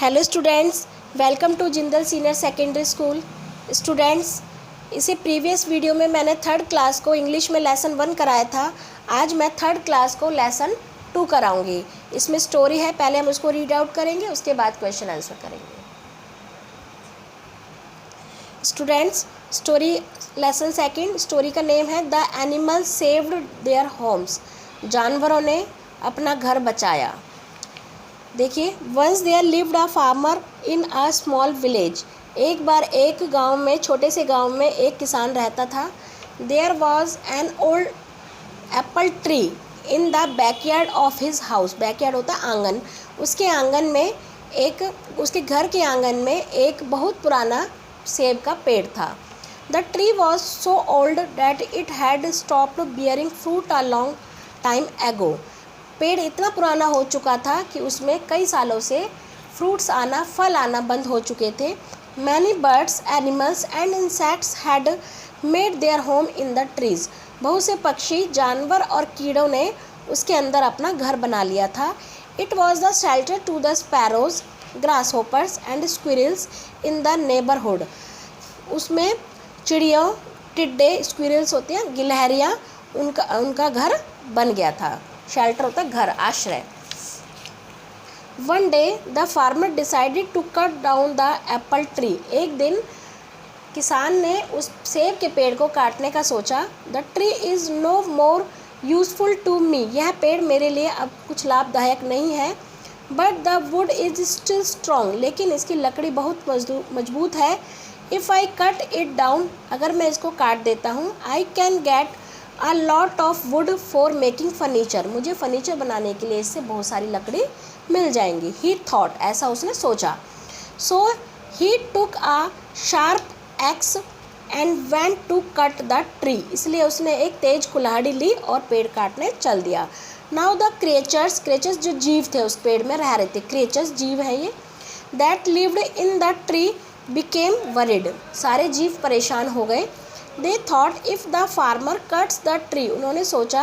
Hello students, welcome to Jindal senior secondary school. Students, इसे previous video में मैंने third class को इंग्लिश में लेसन 1 कराया था। आज मैं थर्ड क्लास को लेसन 2 कराऊंगी। इसमें स्टोरी है, पहले हम उसको रीड आउट करेंगे, उसके बाद क्वेश्चन आंसर करेंगे। Students, story lesson second, story का नेम है the animals saved their homes. जानवरों ने अपना घर बचाया। देखिए, once there lived a farmer in a small village. एक बार एक गांव में, छोटे से गांव में एक किसान रहता था। There was an old apple tree in the backyard of his house. Backyard होता है आंगन। उसके आंगन में उसके घर के आंगन में एक बहुत पुराना सेब का पेड़ था। The tree was so old that it had stopped bearing fruit a long time एगो। पेड़ इतना पुराना हो चुका था कि उसमें कई सालों से फ्रूट्स आना, फल आना बंद हो चुके थे। Many birds, animals and insects had made their home in the trees. बहुत से पक्षी, जानवर और कीड़ों ने उसके अंदर अपना घर बना लिया था। It was the shelter to the sparrows, grasshoppers and squirrels in the neighbourhood. उसमें चिड़ियों, टिड्डे, स्क्विरल्स होते हैं, गिलहरियाँ, उनका घर बन गया था। शेल्टर होता है घर, आश्रय। One day the farmer decided to cut down the apple tree. एक दिन किसान ने उस सेब के पेड़ को काटने का सोचा। The tree is no more useful to me. यह पेड़ मेरे लिए अब कुछ लाभदायक नहीं है। But the wood is still strong. लेकिन इसकी लकड़ी बहुत मजबूत है। If I cut it down, अगर मैं इसको काट देता हूँ, I can get a lot of wood for making furniture. मुझे फर्नीचर बनाने के लिए इससे बहुत सारी लकड़ी मिल जाएंगी। ही थॉट, ऐसा उसने सोचा। So he took a sharp axe and went to cut the tree. इसलिए उसने एक तेज कुल्हाड़ी ली और पेड़ काटने चल दिया। नाउ द क्रिएचर्स जो जीव थे उस पेड़ में रह रहे थे, क्रिएचर्स जीव है ये, that lived in the tree became worried. सारे जीव परेशान हो गए। They thought if the farmer cuts the tree. उन्होंने सोचा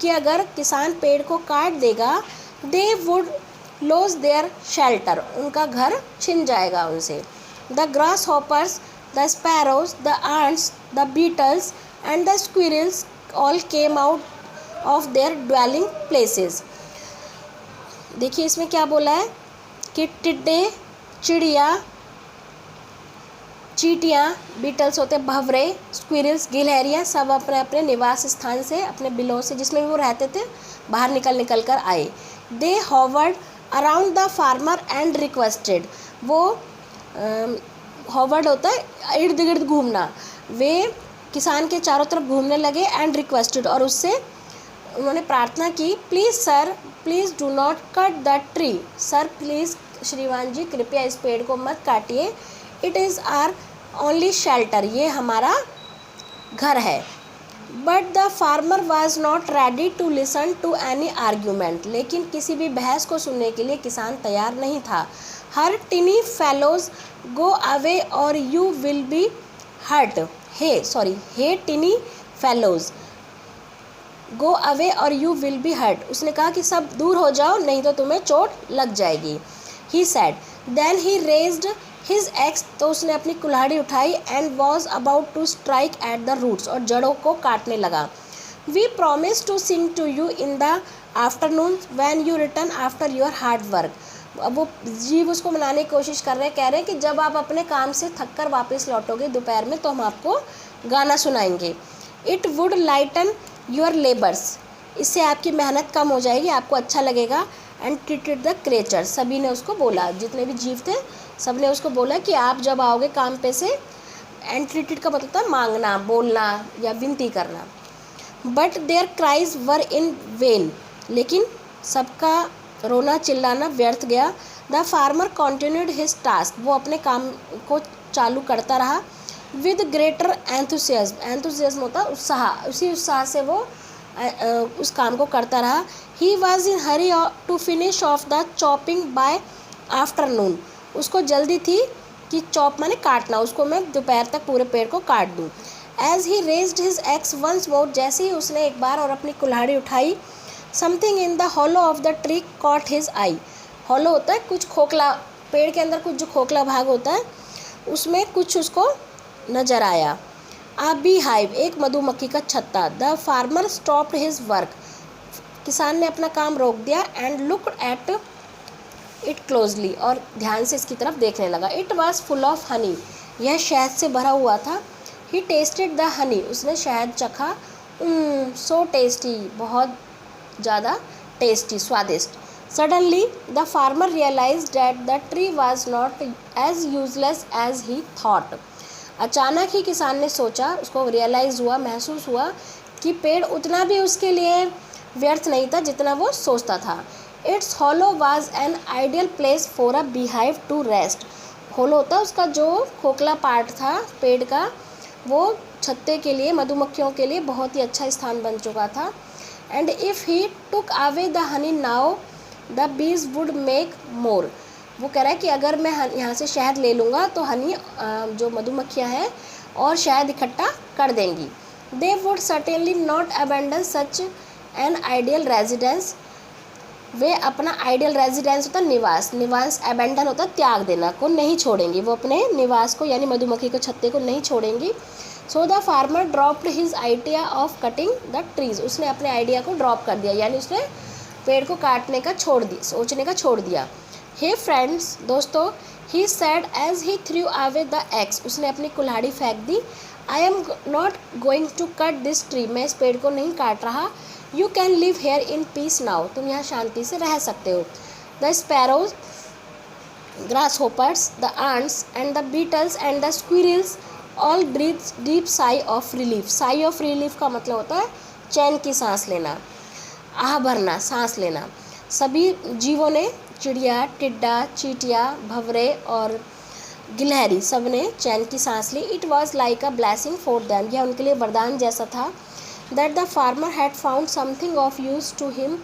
कि अगर किसान पेड़ को काट देगा, they would lose their shelter, उनका घर छिन जाएगा उनसे। The grasshoppers, the sparrows, the ants, the beetles and the squirrels all came out of their dwelling places. देखिए इसमें क्या बोला है कि टिड्डे, चिड़िया, चींटियाँ, बीटल्स होते हैं भंवरे, स्क्विरल्स, गिलहरियाँ, सब अपने अपने निवास स्थान से, अपने बिलों से जिसमें भी वो रहते थे, बाहर निकल कर आए। They hovered around the farmer and requested. वो हॉवर्ड होता है इर्द गिर्द घूमना। वे किसान के चारों तरफ घूमने लगे। एंड रिक्वेस्टेड, और उससे उन्होंने प्रार्थना की, please sir, please do not cut the tree. Sir please, श्रीमान जी कृपया इस पेड़ को मत काटिए। It is our only shelter, ये हमारा घर है। But the farmer was not ready to listen to any argument. लेकिन किसी भी बहस को सुनने के लिए किसान तैयार नहीं था। Hey tiny fellows go away or you will be hurt. Hey tiny fellows go away or you will be hurt. उसने कहा कि सब दूर हो जाओ, नहीं तो तुम्हें चोट लग जाएगी। He said, then he raised his axe. तो उसने अपनी कुल्हाड़ी उठाई। And was about to strike at the roots, और जड़ों को काटने लगा। We promise to sing to you in the afternoon when you return after your hard work. अब वो जीव उसको मनाने की कोशिश कर रहे हैं, कह रहे हैं कि जब आप अपने काम से थक कर वापस लौटोगे दोपहर में, तो हम आपको गाना सुनाएंगे। It would lighten your labours. इससे आपकी मेहनत कम हो जाएगी, आपको अच्छा लगेगा। एंड ट्रीटेड द क्रिएचर, सभी ने उसको बोला, जितने भी जीव थे सब ने उसको बोला कि आप जब आओगे काम पे से। एंड ट्रीटेड का मतलब था मांगना, बोलना या विनती करना। But their cries were in vain. लेकिन सबका रोना चिल्लाना व्यर्थ गया। The farmer continued his task. वो अपने काम को चालू करता रहा। विद ग्रेटर एंथुसियाज्म, एंथुसियाज्म होता उत्साह, उसी उत्साह से वो उस काम को करता रहा। He was in hurry to finish off the chopping by afternoon. उसको जल्दी थी कि चॉप माने काटना, उसको मैं दोपहर तक पूरे पेड़ को काट दूँ। As he raised his axe once more, जैसे ही उसने एक बार और अपनी कुल्हाड़ी उठाई, something in the hollow of the tree caught his eye. Hollow होता है कुछ खोखला पेड़ के अंदर कुछ जो खोखला भाग होता है उसमें कुछ उसको नज़र आया। आ बी हाइव, एक मधुमक्खी का छत्ता। The farmer stopped his work, किसान ने अपना काम रोक दिया। And look at it closely, और ध्यान से इसकी तरफ देखने लगा। It was full of honey, यह शहद से भरा हुआ था। ही टेस्टेड द हनी, उसने शहद चखा। सो टेस्टी, बहुत ज़्यादा टेस्टी, स्वादिष्ट। Suddenly the farmer realised that the tree was not as useless as he thought, अचानक ही किसान ने सोचा, उसको रियलाइज़ हुआ, महसूस हुआ कि पेड़ उतना भी उसके लिए व्यर्थ नहीं था जितना वो सोचता था। Its hollow was an ideal place for a beehive to rest, hollow होता उसका जो खोखला पार्ट था पेड़ का, वो छत्ते के लिए, मधुमक्खियों के लिए बहुत ही अच्छा स्थान बन चुका था। And if he took away the honey now the bees would make more, वो कह रहा है कि अगर मैं यहाँ से शहद ले लूँगा तो हनी, जो मधुमक्खियाँ हैं, और शहद इकट्ठा कर देंगी। They would certainly not abandon such an ideal residence, वे अपना आइडियल रेजिडेंस होता निवास, निवास अबेंडन होता त्याग देना, को नहीं छोड़ेंगी, वो अपने निवास को यानी मधुमक्खी के छत्ते को नहीं छोड़ेंगी। So the farmer dropped his idea of cutting the trees, उसने अपने आइडिया को ड्रॉप कर दिया, यानी उसने पेड़ को काटने का छोड़ दिया, सोचने का छोड़ दिया। हे फ्रेंड्स, दोस्तों, he said as he threw away the axe, उसने अपनी कुल्हाड़ी फेंक दी। I am not going to cut this tree, मैं इस पेड़ को नहीं काट रहा। You can live here in peace now, तुम यहाँ शांति से रह सकते हो। The sparrows, grasshoppers, the ants and the beetles and the squirrels all breathe deep sigh of relief, sigh of relief का मतलब होता है चैन की सांस लेना, आह भरना, सांस लेना। सभी जीवों ने, चिड़िया, टिड्डा, चींटियाँ, भंवरे और गिलहरी, सब ने चैन की सांस ली। It was like a blessing for them, यह उनके लिए वरदान जैसा था। That the farmer had found something of use to him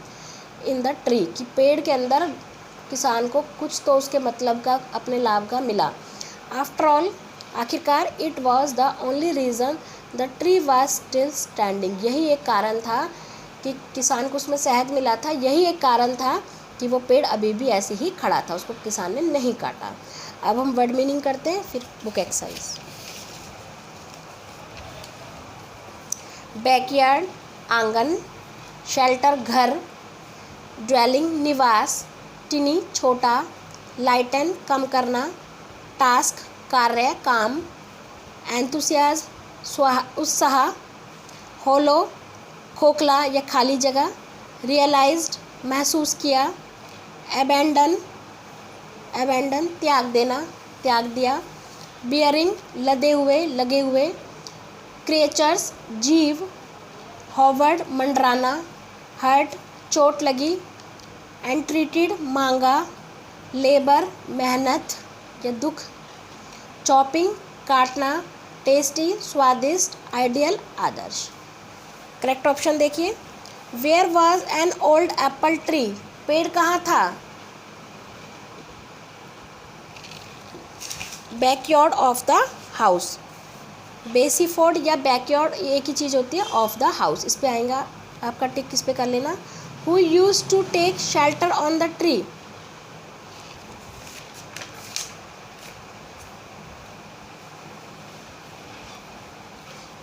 in the tree, कि पेड़ के अंदर किसान को कुछ तो उसके मतलब का, अपने लाभ का मिला। आफ्टर ऑल, आखिरकार, it was the only reason the tree was still standing, यही एक कारण था कि किसान को उसमें शहद मिला था, यही एक कारण था कि वो पेड़ अभी भी ऐसे ही खड़ा था, उसको किसान ने नहीं काटा। अब हम वर्ड मीनिंग करते हैं, फिर बुक एक्सरसाइज। बैकयार्ड, आंगन। शेल्टर, घर। ड्वेलिंग, निवास। टिनी, छोटा। लाइटन, कम करना। टास्क, कार्य, काम। एंथुसियाज्म, उत्साह। होलो, खोखला या खाली जगह। रियलाइज्ड, महसूस किया। अबेंडन, अबेंडन, त्याग देना, त्याग दिया। बियरिंग, लदे हुए, लगे हुए। क्रिएचर्स, जीव। हॉवर्ड, मंडराना। हर्ट, चोट लगी। एंट्रीटेड, मांगा। लेबर, मेहनत या दुख। चॉपिंग, काटना। टेस्टी, स्वादिष्ट। आइडियल, आदर्श। करेक्ट ऑप्शन देखिए। Where was an old apple tree, पेड़ कहाँ था? Backyard of the house. बेसीफोर्ड या बैकयार्ड एक ही चीज़ होती है, ऑफ द हाउस, इस पे आएगा आपका टिक, किस पे कर लेना। Who used to take shelter on the tree,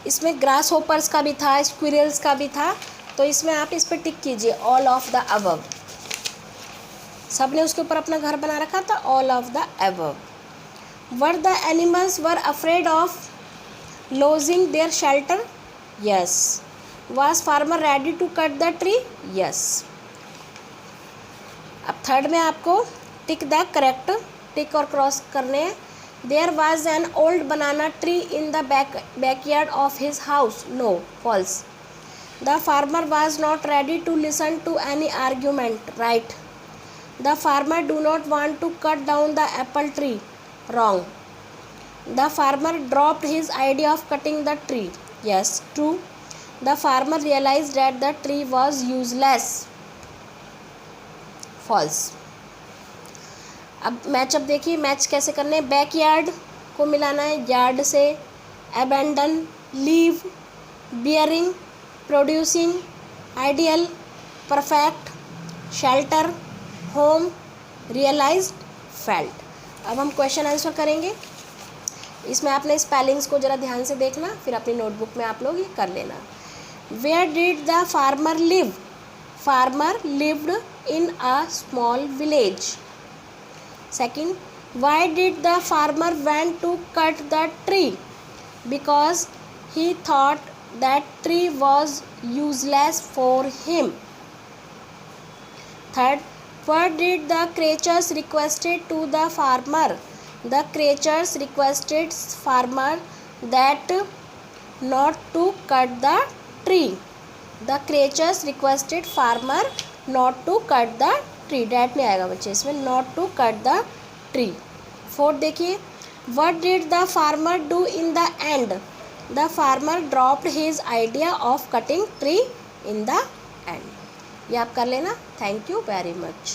इसमें ग्रास होपर्स का भी था, स्क्विरल्स का भी था, तो इसमें आप इस पर टिक कीजिए, ऑल ऑफ द अबव। सब ने उसके ऊपर अपना घर बना रखा था, all of the above. Were the animals were afraid of losing their shelter, yes. Was farmer ready to cut the tree, yes. अब थर्ड में आपको टिक द करेक्ट, टिक और क्रॉस करने हैं। There was an old banana tree in the backyard of his house, no, false. The farmer was not ready to listen to any argument, right. The farmer do not want to cut down the apple tree, wrong. The farmer dropped his idea of cutting the tree, yes, true. The farmer realized that the tree was useless, false. अब match up देखिए, match कैसे करने हैं। Backyard को मिलाना है yard से, abandon, leave, bearing, producing, ideal, perfect, shelter, home, realised, felt. अब हम क्वेश्चन आंसर करेंगे। इसमें आपने स्पेलिंग्स को ज़रा ध्यान से देखना, फिर अपनी नोटबुक में आप लोग ये कर लेना। Where did the farmer live? Farmer lived in a small village. Second, why did the farmer went to cut the tree? Because he thought that tree was useless for him. Third, what did the creatures requested to the farmer? The creatures requested farmer that not to cut the tree. The creatures requested farmer not to cut the tree. That नहीं आएगा बच्चे इसमें, not to cut the tree. Fourth देखिए, what did the farmer do in the end? The farmer dropped his idea of cutting tree in the end. ये आप कर लेना। Thank you very much.